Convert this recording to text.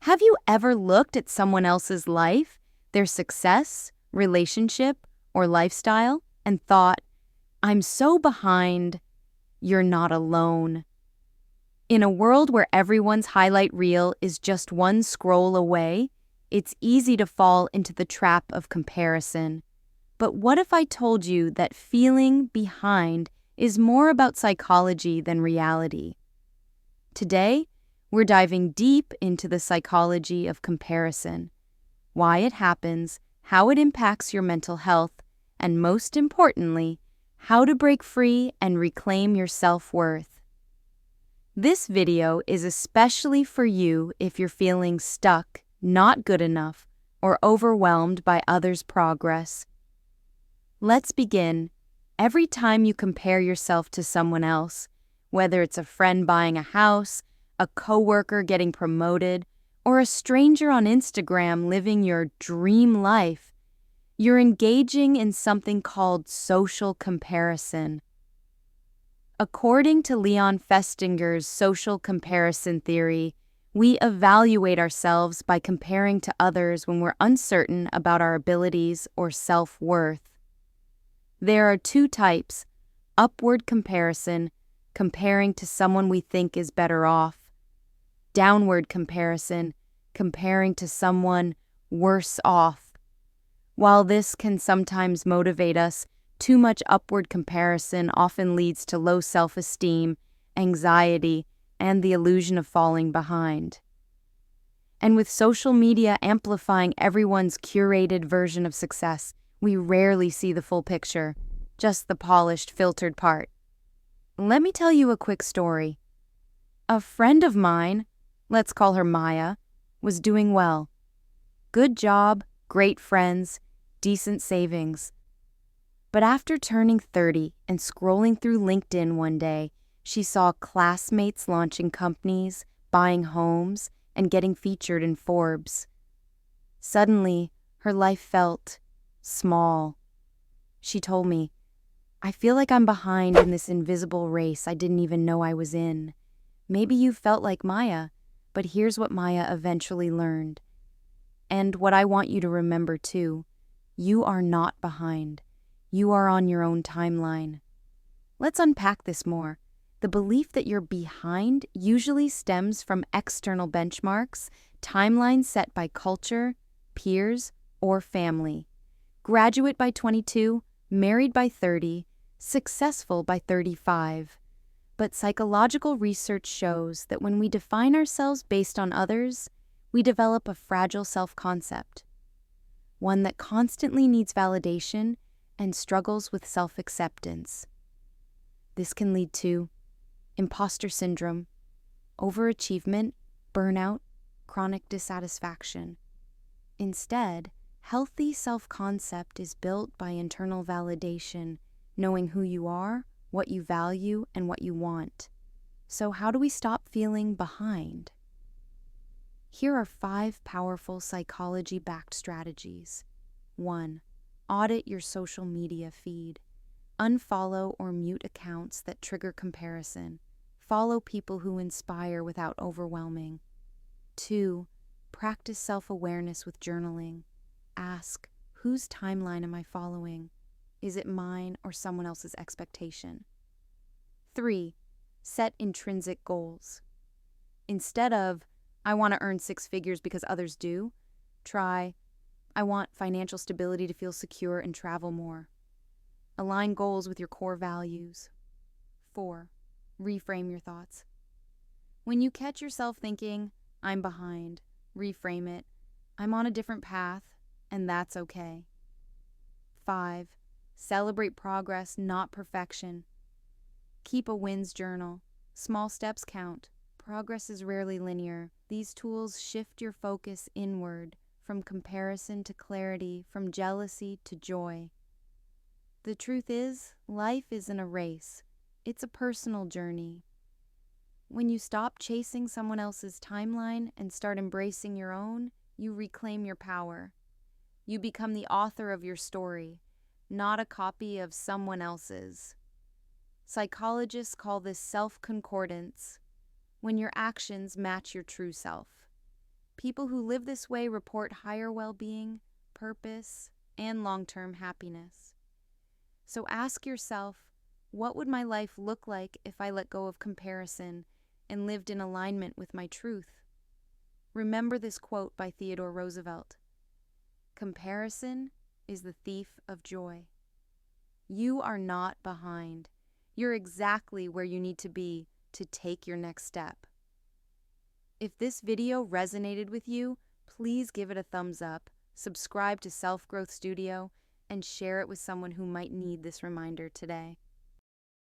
Have you ever looked at someone else's life, their success, relationship, or lifestyle, and thought, I'm so behind, you're not alone? In a world where everyone's highlight reel is just one scroll away, it's easy to fall into the trap of comparison. But what if I told you that feeling behind is more about psychology than reality? Today, we're diving deep into the psychology of comparison, why it happens, how it impacts your mental health, and most importantly, how to break free and reclaim your self-worth. This video is especially for you if you're feeling stuck, not good enough, or overwhelmed by others' progress. Let's begin. Every time you compare yourself to someone else, whether it's a friend buying a house, a coworker getting promoted, or a stranger on Instagram living your dream life, you're engaging in something called social comparison. According to Leon Festinger's social comparison theory, we evaluate ourselves by comparing to others when we're uncertain about our abilities or self-worth. There are two types: upward comparison, comparing to someone we think is better off; downward comparison, comparing to someone worse off. While this can sometimes motivate us, too much upward comparison often leads to low self-esteem, anxiety, and the illusion of falling behind. And with social media amplifying everyone's curated version of success, we rarely see the full picture, just the polished, filtered part. Let me tell you a quick story. A friend of mine, let's call her Maya, was doing well. Good job, great friends, decent savings. But after turning 30 and scrolling through LinkedIn one day, she saw classmates launching companies, buying homes, and getting featured in Forbes. Suddenly, her life felt small. She told me, I feel like I'm behind in this invisible race I didn't even know I was in. Maybe you felt like Maya, but here's what Maya eventually learned. And what I want you to remember too, you are not behind. You are on your own timeline. Let's unpack this more. The belief that you're behind usually stems from external benchmarks, timelines set by culture, peers, or family. Graduate by 22, married by 30, successful by 35. But psychological research shows that when we define ourselves based on others, we develop a fragile self-concept, one that constantly needs validation and struggles with self-acceptance. This can lead to imposter syndrome, overachievement, burnout, chronic dissatisfaction. Instead, healthy self-concept is built by internal validation, knowing who you are, what you value, and what you want. So how do we stop feeling behind? Here are 5 powerful psychology-backed strategies. 1. Audit your social media feed. Unfollow or mute accounts that trigger comparison. Follow people who inspire without overwhelming. 2. Practice self-awareness with journaling. Ask, whose timeline am I following? Is it mine or someone else's expectation? 3. Set intrinsic goals. Instead of, I want to earn 6 figures because others do, try, I want financial stability to feel secure and travel more. Align goals with your core values. 4. Reframe your thoughts. When you catch yourself thinking, I'm behind, reframe it, I'm on a different path, and that's okay. 5. Celebrate progress, not perfection. Keep a wins journal. Small steps count. Progress is rarely linear. These tools shift your focus inward, from comparison to clarity, from jealousy to joy. The truth is, life isn't a race. It's a personal journey. When you stop chasing someone else's timeline and start embracing your own, you reclaim your power. You become the author of your story, not a copy of someone else's. Psychologists call this self-concordance, when your actions match your true self. People who live this way report higher well-being, purpose, and long-term happiness. So ask yourself, what would my life look like if I let go of comparison and lived in alignment with my truth? Remember this quote by Theodore Roosevelt: "Comparison is the thief of joy." You are not behind. You're exactly where you need to be to take your next step. If this video resonated with you, please give it a thumbs up, subscribe to Self Growth Studio, and share it with someone who might need this reminder today.